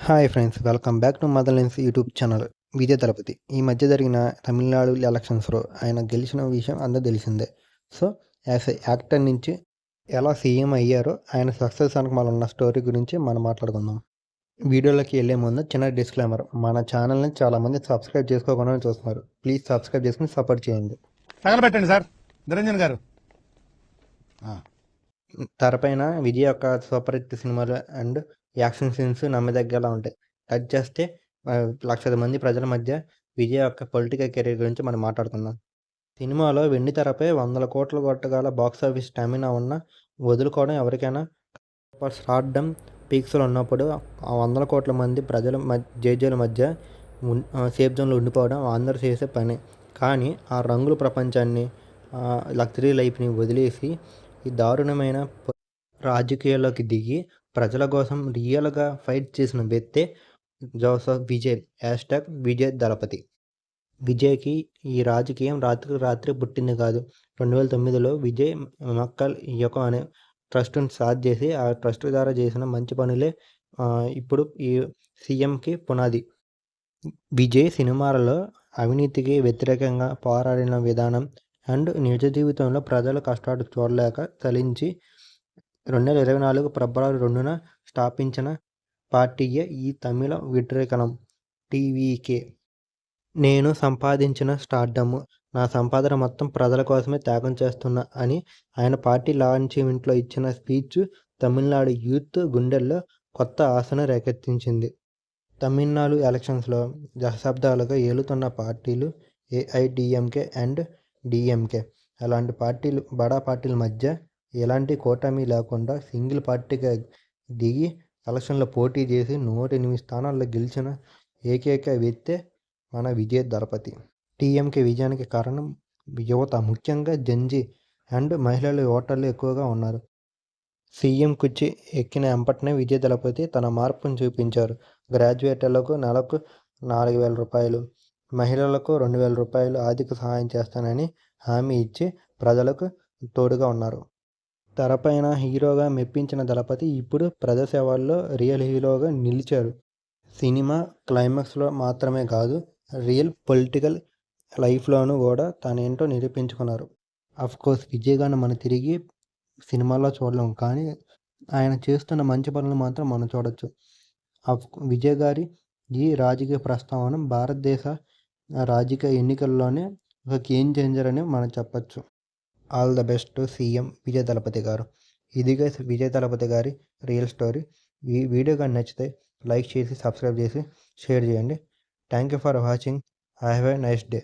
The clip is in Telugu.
Hi friends, welcome back to Mother Lens YouTube channel. Vijay Thalapathy ఈ మధ్య జరిగిన తమిళనాడు ఎలక్షన్స్లో ఆయన గెలిచిన విషయం అందరూ తెలిసిందే. సో యాజ్ ఏ యాక్టర్ నుంచి ఎలా సీఎం అయ్యారో ఆయన సక్సెస్ వెనకమాల ఉన్న స్టోరీ గురించి మనం మాట్లాడుకుందాం. వీడియోలోకి వెళ్ళే ముందు చిన్న డిస్క్లైమర్, మన ఛానల్ని చాలామంది సబ్స్క్రైబ్ చేసుకోకుండా చూస్తున్నారు. ప్లీజ్ సబ్స్క్రైబ్ చేసుకుని సపోర్ట్ చేయండి. తగలబెట్టండి సార్ నిరంజన్ గారు. తెరపైన విజయ్ యొక్క సూపర్ హిట్ సినిమాలు అండ్ యాక్షన్ సీన్స్ నమ్మదగ్గలా ఉంటాయి. కట్ చేస్తే లక్షల మంది ప్రజల మధ్య విజయ్ యొక్క పొలిటికల్ కెరీర్ గురించి మనం మాట్లాడుకుందాం. సినిమాలో వెండి తెరపై 100 కోట్లు కొట్టగల బాక్సాఫీస్ స్టామినా ఉన్న వదులుకోవడం ఎవరికైనా స్టార్డమ్ పీక్స్లో ఉన్నప్పుడు ఆ 100 కోట్ల మంది ప్రజల జేజేల మధ్య సేఫ్ జోన్లో ఉండిపోవడం అందరూ చేసే పని. కానీ ఆ రంగుల ప్రపంచాన్ని, లగ్జరీ లైఫ్ని వదిలేసి ఈ దారుణమైన రాజకీయాల్లోకి దిగి ప్రజల కోసం రియల్గా ఫైట్ చేసిన వ్యక్తే జోసెఫ్ విజయ్ #విజయ్ దళపతి. విజయ్కి ఈ రాజకీయం రాత్రికి రాత్రి పుట్టింది కాదు. 2009లో విజయ్ మక్కల్ యొక అనే ట్రస్ట్ని స్టార్ట్ చేసి ఆ ట్రస్ట్ ద్వారా చేసిన మంచి పనులే ఇప్పుడు ఈ సీఎంకి పునాది. విజయ్ సినిమాలలో అవినీతికి వ్యతిరేకంగా పోరాడిన విధానం అండ్ నిజ జీవితంలో ప్రజల కష్టాలు చూడలేక చలించి 2024 ఫిబ్రవరి 2న స్థాపించిన పార్టీయే ఈ తమిళ విడ్రేకలం టీవీకే. నేను సంపాదించిన స్టార్డమ్, నా సంపాదన మొత్తం ప్రజల కోసమే త్యాగం చేస్తున్నా అని ఆయన పార్టీ లాంచ్మెంట్లో ఇచ్చిన స్పీచ్ తమిళనాడు యూత్ గుండెల్లో కొత్త ఆశను రేకెత్తించింది. తమిళనాడు ఎలక్షన్స్లో దశాబ్దాలుగా ఏలుతున్న పార్టీలు ఏఐడిఎంకే అండ్ డిఎంకే. అలాంటి పార్టీలు బడా పార్టీల మధ్య ఎలాంటి కూటమి లేకుండా సింగిల్ పార్టీగా దిగి ఎలక్షన్లో పోటీ చేసి 108 స్థానాల్లో గెలిచిన ఏకైక వ్యక్తే మన విజయ్ దళపతి. టీఎంకే విజయానికి కారణం యువత, ముఖ్యంగా జెన్జీ అండ్ మహిళలు ఓటర్లు ఎక్కువగా ఉన్నారు. సీఎం కుర్చీ ఎక్కిన వెంటనే విజయ్ దళపతి తన మార్పును చూపించారు. గ్రాడ్యుయేట్లకు నెలకు 4,000 రూపాయలు, మహిళలకు 2,000 రూపాయలు ఆర్థిక సహాయం చేస్తానని హామీ ఇచ్చి ప్రజలకు తోడుగా ఉన్నారు. తెరపైన హీరోగా మెప్పించిన దళపతి ఇప్పుడు ప్రజాసేవల్లో రియల్ హీరోగా నిలిచారు. సినిమా క్లైమాక్స్లో మాత్రమే కాదు, రియల్ పొలిటికల్ లైఫ్లోనూ కూడా తనేంటో నిరూపించుకున్నారు. అఫ్కోర్స్ విజయ్ గారిని మనం తిరిగి సినిమాల్లో చూడలేము, కానీ ఆయన చేస్తున్న మంచి పనులు మాత్రం మనం చూడొచ్చు. విజయ్ గారి ఈ రాజకీయ ప్రస్తావన భారతదేశ రాజకీయ ఎన్నికల్లోనే ఒక గేమ్ చేంజర్ అని మనం చెప్పచ్చు. All the best to CM Vijay Thalapathy garu. ఇదిగా విజయ్ దళపతి గారి రియల్ స్టోరీ. ఈ వీడియో కానీ నచ్చితే లైక్ చేసి, సబ్స్క్రైబ్ చేసి, షేర్ చేయండి. Thank you for watching. Have a nice day.